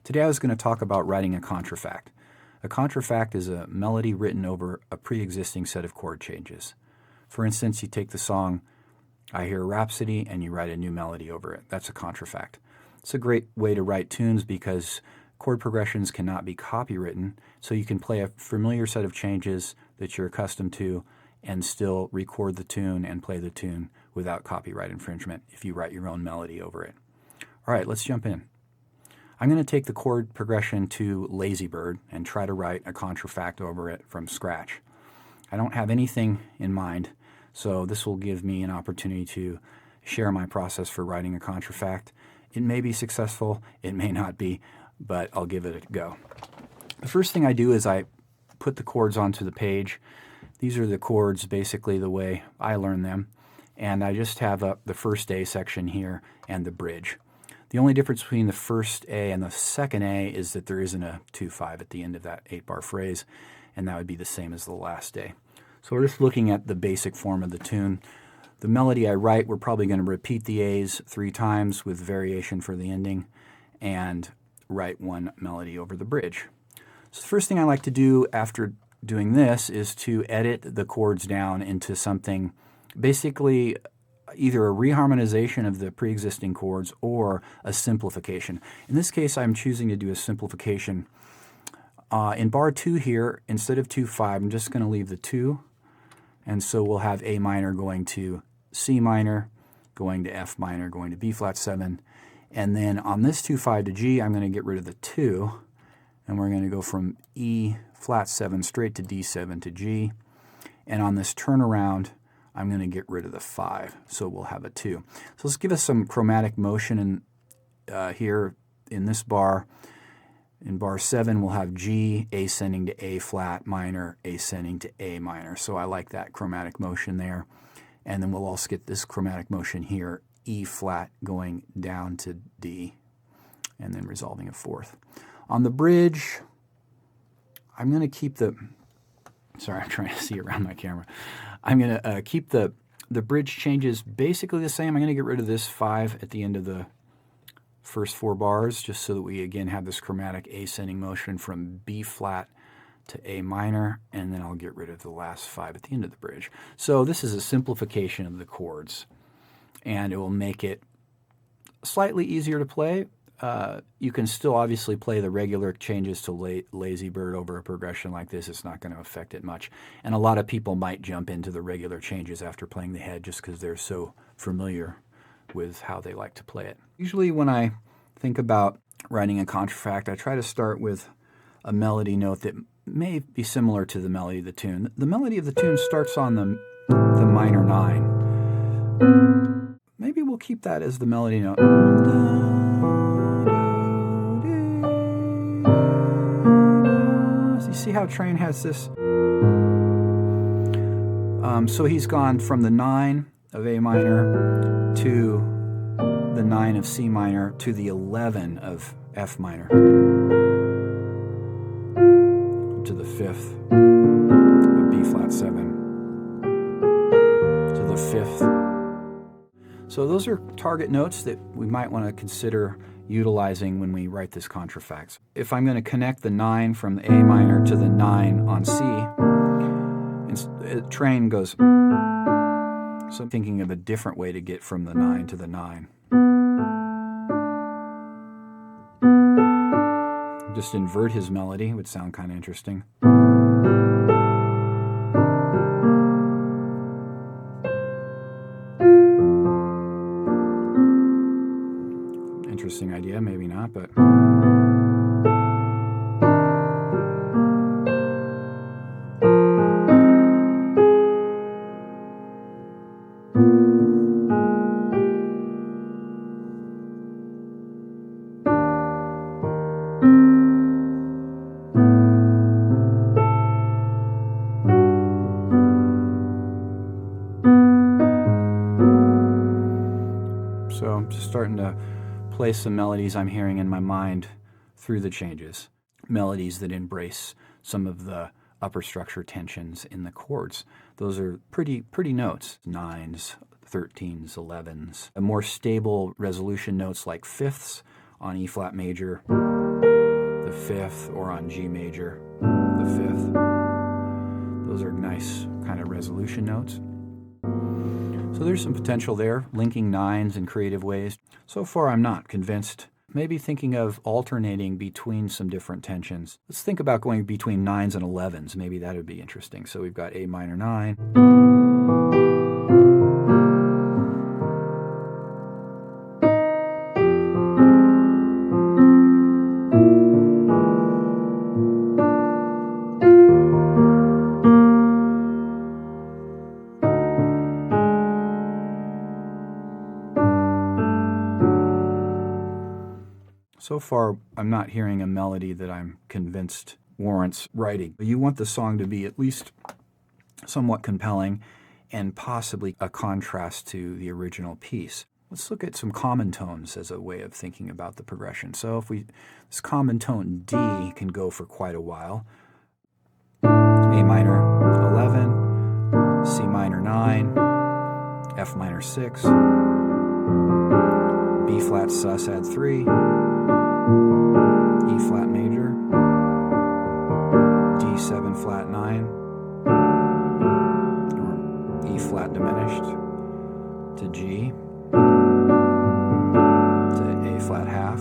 Today I was going to talk about writing a contrafact. A contrafact is a melody written over a pre-existing set of chord changes. For instance, you take the song I Hear Rhapsody and you write a new melody over it. That's a contrafact. It's a great way to write tunes because chord progressions cannot be copywritten, so you can play a familiar set of changes that you're accustomed to and still record the tune and play the tune without copyright infringement if you write your own melody over it. All right, let's jump in. I'm going to take the chord progression to Lazy Bird and try to write a contrafact over it from scratch. I don't have anything in mind, so this will give me an opportunity to share my process for writing a contrafact. It may be successful, it may not be, but I'll give it a go. The first thing I do is I put the chords onto the page. These are the chords basically the way I learned them, and I just have the first A section here and the bridge. The only difference between the first A and the second A is that there isn't a 2-5 at the end of that 8-bar phrase, and that would be the same as the last A. So we're just looking at the basic form of the tune. The melody I write, we're probably going to repeat the A's 3 times with variation for the ending and write one melody over the bridge. So the first thing I like to do after doing this is to edit the chords down into something basically either a reharmonization of the pre-existing chords or a simplification. In this case, I'm choosing to do a simplification. In bar 2 here, instead of 2-5, I'm just going to leave the 2, and so we'll have A minor going to C minor, going to F minor, going to B flat 7, and then on this 2-5 to G, I'm going to get rid of the 2, and we're going to go from E flat 7 straight to D7 to G, and on this turnaround, I'm going to get rid of the 5, so we'll have a 2. So let's give us some chromatic motion here in this bar. In bar 7, we'll have G, ascending to A flat minor, ascending to A minor. So I like that chromatic motion there. And then we'll also get this chromatic motion here, E flat going down to D, and then resolving a 4th. On the bridge, I'm going to keep the... Sorry, I'm trying to see around my camera. I'm going to keep the bridge changes basically the same. I'm going to get rid of this 5 at the end of the first 4 bars, just so that we again have this chromatic ascending motion from B flat to A minor, and then I'll get rid of the last 5 at the end of the bridge. So this is a simplification of the chords, and it will make it slightly easier to play. You can still obviously play the regular changes to Lazy Bird over a progression like this. It's not going to affect it much. And a lot of people might jump into the regular changes after playing the head just because they're so familiar with how they like to play it. Usually when I think about writing a contrafact, I try to start with a melody note that may be similar to the melody of the tune. The melody of the tune starts on the minor 9. Maybe we'll keep that as the melody note. You see how Train has this? So he's gone from the 9 of A minor to the 9 of C minor to the 11 of F minor to the 5th of B flat 7 to the 5th. So those are target notes that we might want to consider utilizing when we write this contrafact. If I'm going to connect the 9 from the A minor to the 9 on C, Train goes. So I'm thinking of a different way to get from the 9 to the 9. Just invert his melody, would sound kind of interesting. Interesting idea, maybe not, but... So I'm just starting to play some melodies I'm hearing in my mind through the changes. Melodies that embrace some of the upper structure tensions in the chords. Those are pretty notes. 9s, 13s, 11s. A more stable resolution notes like 5ths on E flat major. the 5th, or on G major, the 5th. Those are nice kind of resolution notes. So there's some potential there, linking 9s in creative ways. So far I'm not convinced. Maybe thinking of alternating between some different tensions. Let's think about going between 9s and 11s. Maybe that would be interesting. So we've got A minor 9. So far, I'm not hearing a melody that I'm convinced warrants writing. You want the song to be at least somewhat compelling and possibly a contrast to the original piece. Let's look at some common tones as a way of thinking about the progression. So if this common tone D can go for quite a while. A minor 11, C minor 9, F minor 6, B flat sus add 3, E flat major, D7 flat 9, or E flat diminished, to G, to A flat half.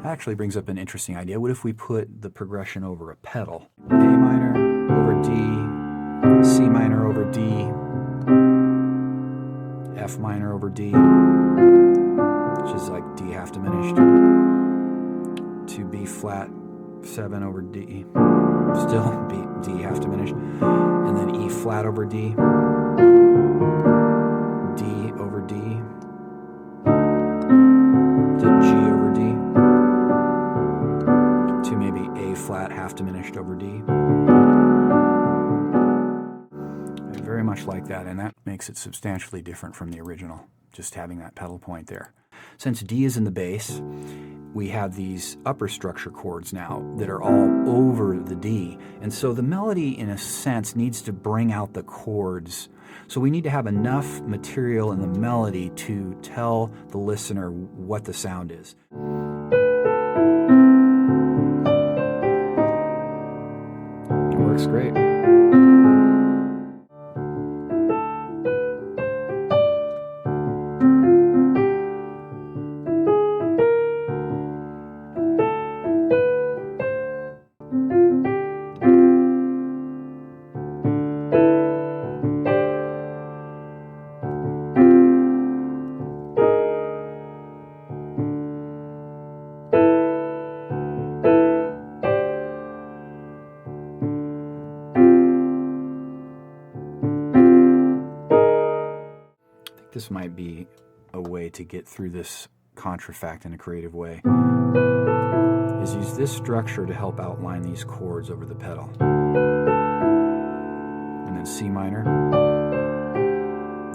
That actually brings up an interesting idea. What if we put the progression over a pedal? A minor over D, C minor over D, F minor over D, which is like D half diminished, to B flat 7 over D, still D half diminished, and then E flat over D, D over D, to G over D, to maybe A flat half diminished over D. I very much like that, and that makes it substantially different from the original, just having that pedal point there. Since D is in the bass, we have these upper structure chords now that are all over the D. And so the melody, in a sense, needs to bring out the chords. So we need to have enough material in the melody to tell the listener what the sound is. It works great. This might be a way to get through this contrafact in a creative way, is use this structure to help outline these chords over the pedal. And then C minor,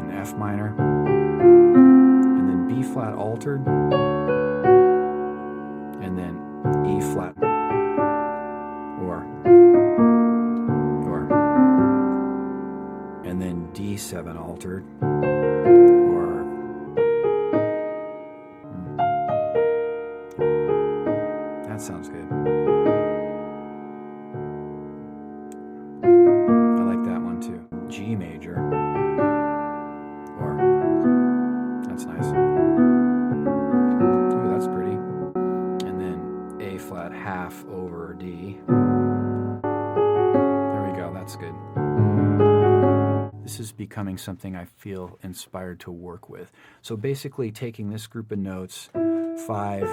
and F minor, and then B flat altered, and then E flat, and then D7 altered, that sounds good. I like that one too. G major, that's nice. Ooh, that's pretty. And then A flat half over D. There we go, that's good. This is becoming something I feel inspired to work with. So basically taking this group of notes, 5,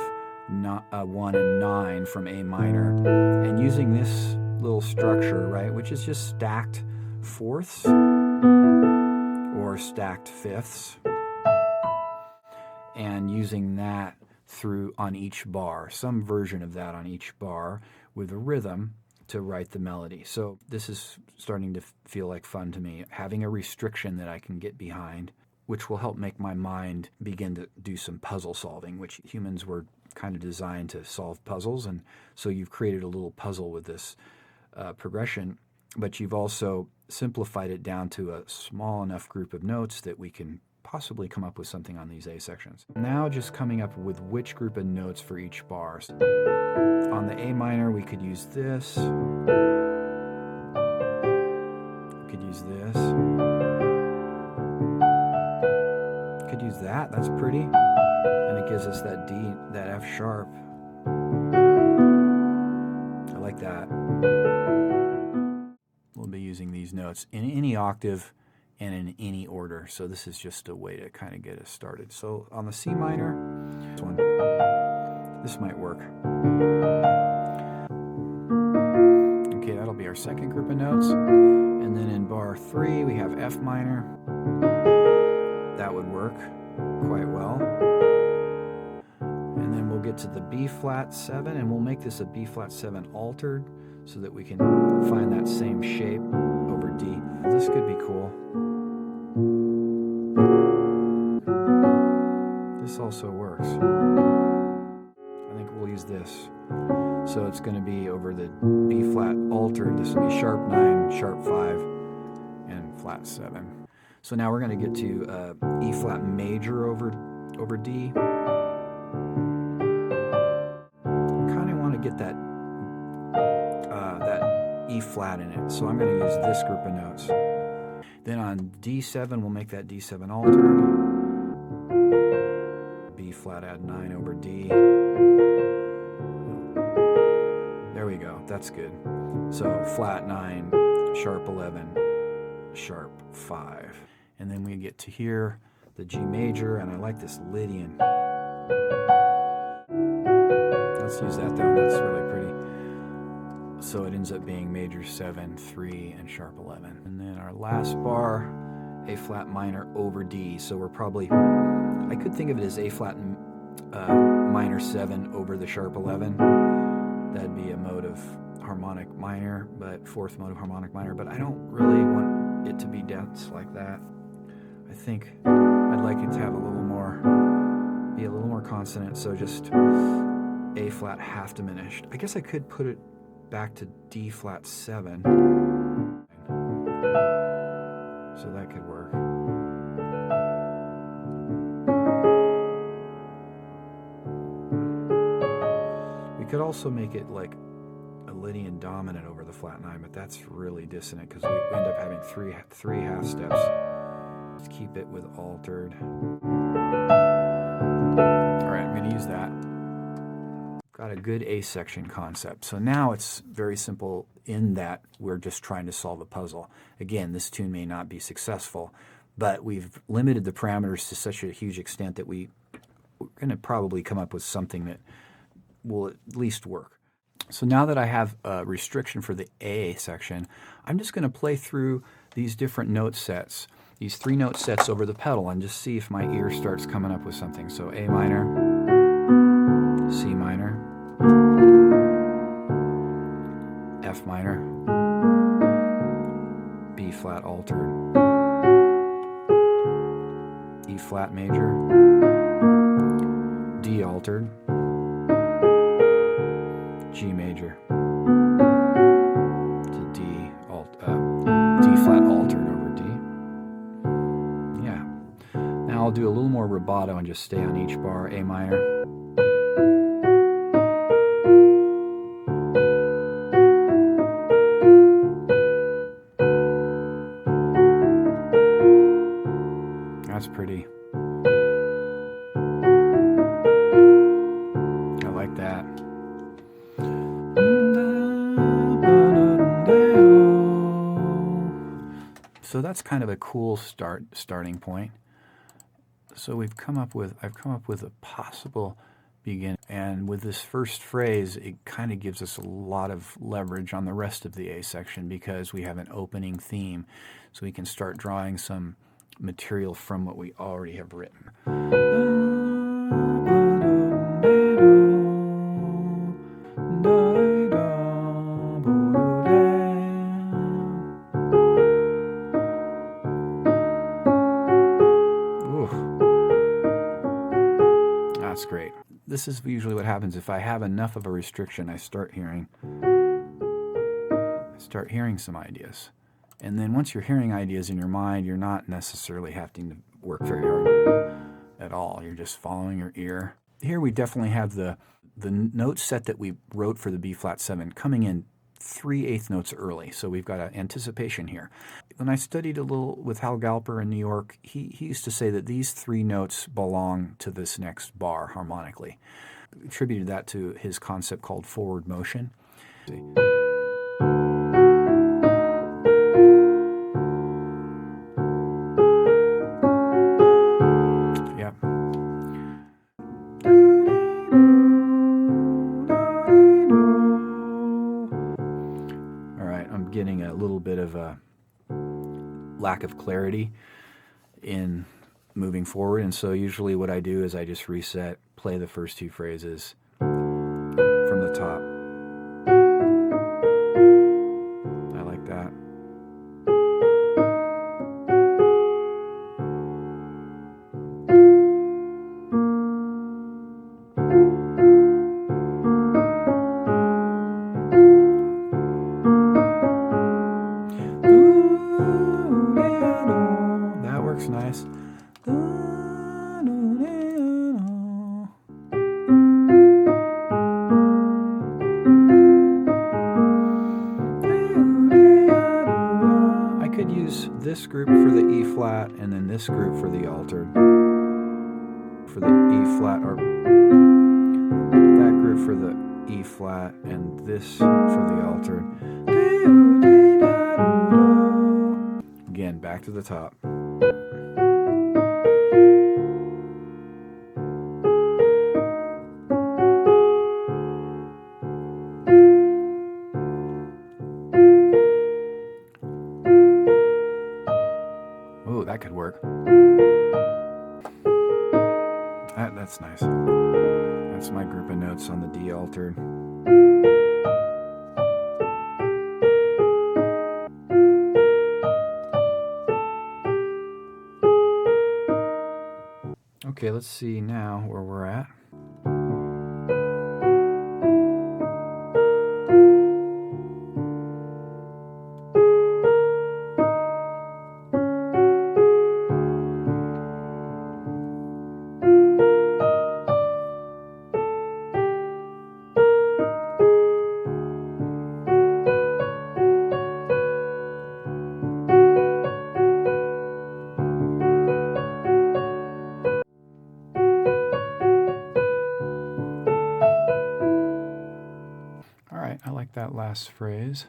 1, and 9 from A minor, and using this little structure, right, which is just stacked fourths or stacked fifths, and using that through on each bar, some version of that on each bar with a rhythm to write the melody. So this is starting to feel like fun to me, having a restriction that I can get behind, which will help make my mind begin to do some puzzle solving, which humans were kind of designed to solve puzzles. And so you've created a little puzzle with this progression, but you've also simplified it down to a small enough group of notes that we can possibly come up with something on these A sections. Now just coming up with which group of notes for each bar. So on the A minor, we could use this. We could use this. Could use that. That's pretty. And it gives us that D, that F sharp. I like that. We'll be using these notes in any octave and in any order. So this is just a way to kind of get us started. So on the C minor, this might work. Okay, that'll be our second group of notes. And then in bar 3, we have F minor. That would work quite well. And then we'll get to the B flat 7, and we'll make this a B flat 7 altered so that we can find that same shape over D. This could be cool. This also works. I think we'll use this. So it's going to be over the B flat altered. This will be sharp 9, sharp 5, and flat 7. So now we're going to get to E flat major over D. I kind of want to get that E flat in it, so I'm going to use this group of notes. Then on D7, we'll make that D7 altered. B flat add 9 over D. There we go, that's good. So flat 9, sharp 11, sharp 5. And then we get to here, the G major, and I like this Lydian. Let's use that though, that's really pretty. So it ends up being major 7, 3, and sharp 11. And then our last bar, A flat minor over D. So we're probably, I could think of it as A flat minor 7 over the sharp 11. That'd be a mode of harmonic minor, but fourth mode of harmonic minor. But I don't really want it to be dense like that. I think I'd like it to have a little more, be a little more consonant. So just A flat half diminished. I guess I could put it back to D flat 7. So that could work. We could also make it like a Lydian dominant over the flat 9, but that's really dissonant because we end up having three half steps. Let's keep it with altered. All right, I'm going to use that. Got a good A section concept. So now it's very simple in that we're just trying to solve a puzzle. Again, this tune may not be successful, but we've limited the parameters to such a huge extent that we're going to probably come up with something that will at least work. So now that I have a restriction for the A section, I'm just going to play through these different note sets, these 3 note sets over the pedal, and just see if my ear starts coming up with something. So A minor, C minor, F minor, B flat altered, E flat major, D altered, G major, to D flat altered over D. Yeah. Now I'll do a little more rubato and just stay on each bar. A minor, that's pretty. I like that. So that's kind of a cool starting point. So I've come up with a possible beginning, and with this first phrase, it kind of gives us a lot of leverage on the rest of the A section because we have an opening theme, so we can start drawing some material from what we already have written. That's great. This is usually what happens if I have enough of a restriction. I start hearing some ideas. And then once you're hearing ideas in your mind, you're not necessarily having to work very hard at all. You're just following your ear. Here we definitely have the note set that we wrote for the B flat 7 coming in 3/8 notes early, so we've got an anticipation here. When I studied a little with Hal Galper in New York, he used to say that these 3 notes belong to this next bar harmonically. He attributed that to his concept called forward motion. See. Yep. Getting a little bit of a lack of clarity in moving forward, and so usually what I do is I just reset, play the first 2 phrases from the top. I like that. Nice. I could use this group for the E flat and then this group for the altered. For the E flat, or that group for the E flat and this for the altered. Again, back to the top. Oh, that could work. That's nice. That's my group of notes on the D altered. Okay, let's see now where we're at. I like that last phrase.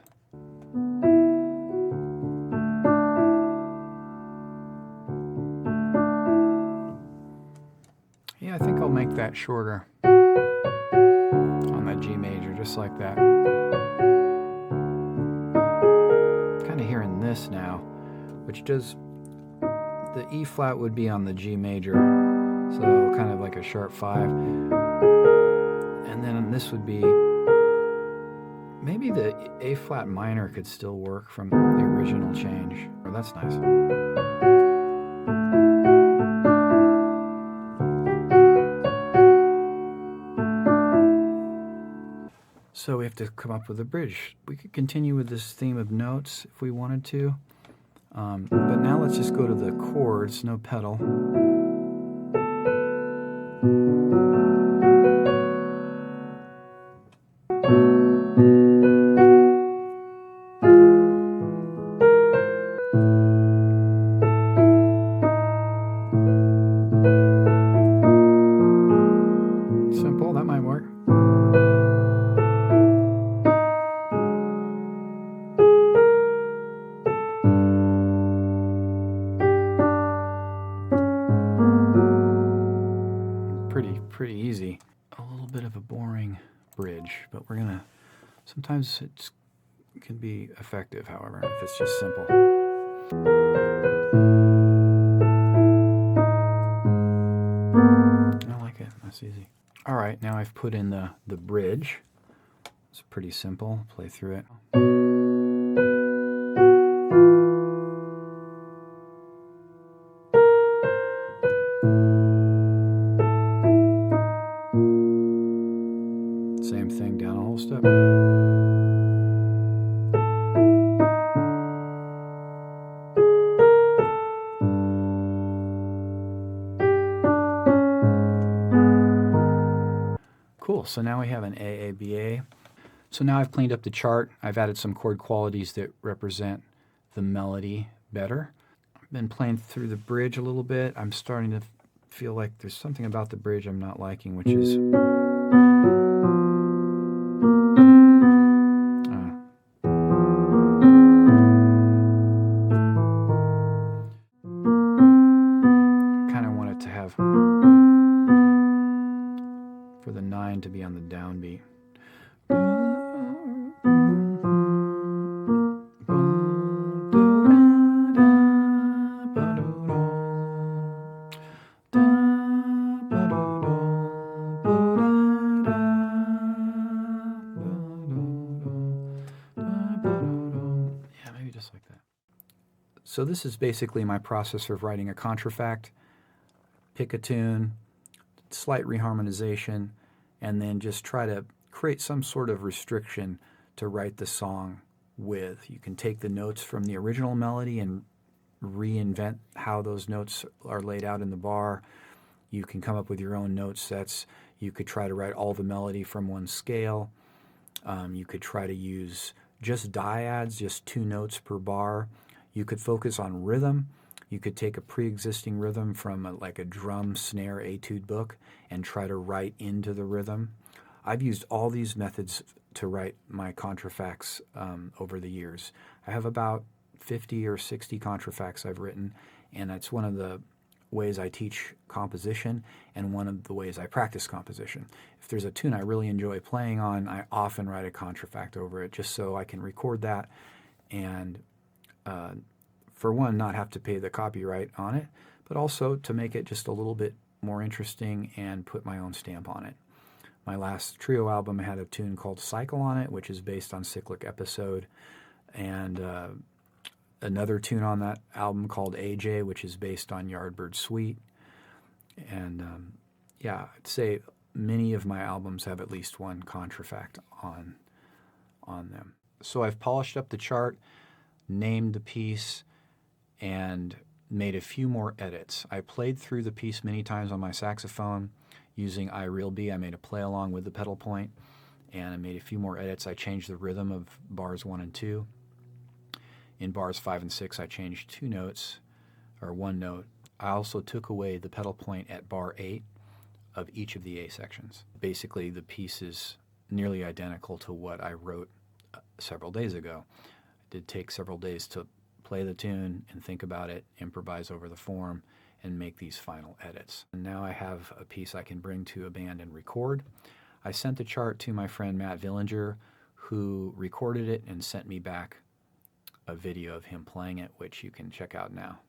Yeah, I think I'll make that shorter on that G major, just like that. Kind of hearing this now, which does, the E flat would be on the G major, so kind of like a sharp 5. And then this would be, maybe the A flat minor could still work from the original change. Oh, that's nice. So we have to come up with a bridge. We could continue with this theme of notes if we wanted to. But now let's just go to the chords, no pedal. Simple, that might work. Pretty easy. A little bit of a boring bridge, but we're gonna, sometimes it can be effective, however, if it's just simple. I like it, that's easy. All right, now I've put in the bridge. It's pretty simple, play through it. Same thing down a whole step. So now we have an AABA. So now I've cleaned up the chart. I've added some chord qualities that represent the melody better. I've been playing through the bridge a little bit. I'm starting to feel like there's something about the bridge I'm not liking, which is kind of want it to have for the 9 to be on the downbeat. Yeah, maybe just like that. So this is basically my process of writing a contrafact. Pick a tune, slight reharmonization, and then just try to create some sort of restriction to write the song with. You can take the notes from the original melody and reinvent how those notes are laid out in the bar. You can come up with your own note sets. You could try to write all the melody from one scale. You could try to use just dyads, just 2 notes per bar. You could focus on rhythm. You could take a pre-existing rhythm from like a drum snare etude book and try to write into the rhythm. I've used all these methods to write my contrafacts over the years. I have about 50 or 60 contrafacts I've written, and that's one of the ways I teach composition and one of the ways I practice composition. If there's a tune I really enjoy playing on, I often write a contrafact over it just so I can record that and for one, not have to pay the copyright on it, but also to make it just a little bit more interesting and put my own stamp on it. My last trio album had a tune called Cycle on it, which is based on Cyclic Episode, and another tune on that album called AJ, which is based on Yardbird Suite. And yeah, I'd say many of my albums have at least one contrafact on them. So I've polished up the chart, named the piece, and made a few more edits. I played through the piece many times on my saxophone using iRealB. I made a play along with the pedal point, and I made a few more edits. I changed the rhythm of bars 1 and 2. In bars 5 and 6, I changed 2 notes, or 1 note. I also took away the pedal point at bar 8 of each of the A sections. Basically, the piece is nearly identical to what I wrote several days ago. It did take several days to play the tune and think about it, improvise over the form, and make these final edits. And now I have a piece I can bring to a band and record. I sent the chart to my friend Matt Villinger, who recorded it and sent me back a video of him playing it, which you can check out now.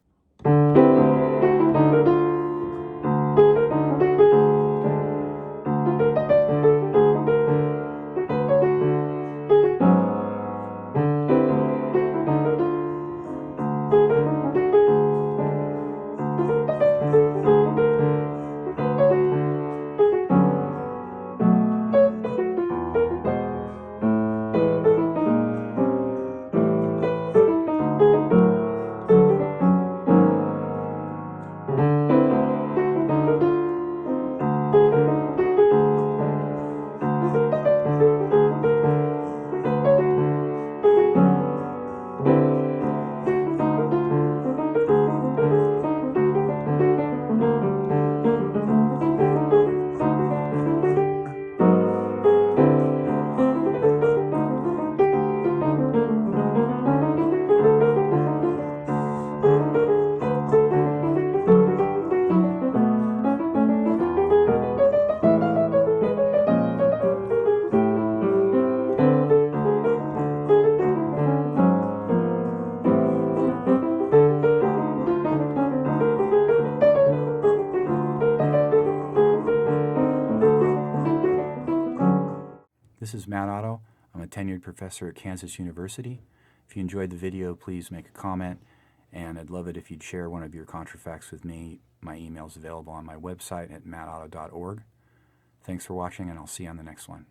This is Matt Otto. I'm a tenured professor at Kansas University. If you enjoyed the video, please make a comment, and I'd love it if you'd share one of your contrafacts with me. My email is available on my website at mattotto.org. Thanks for watching, and I'll see you on the next one.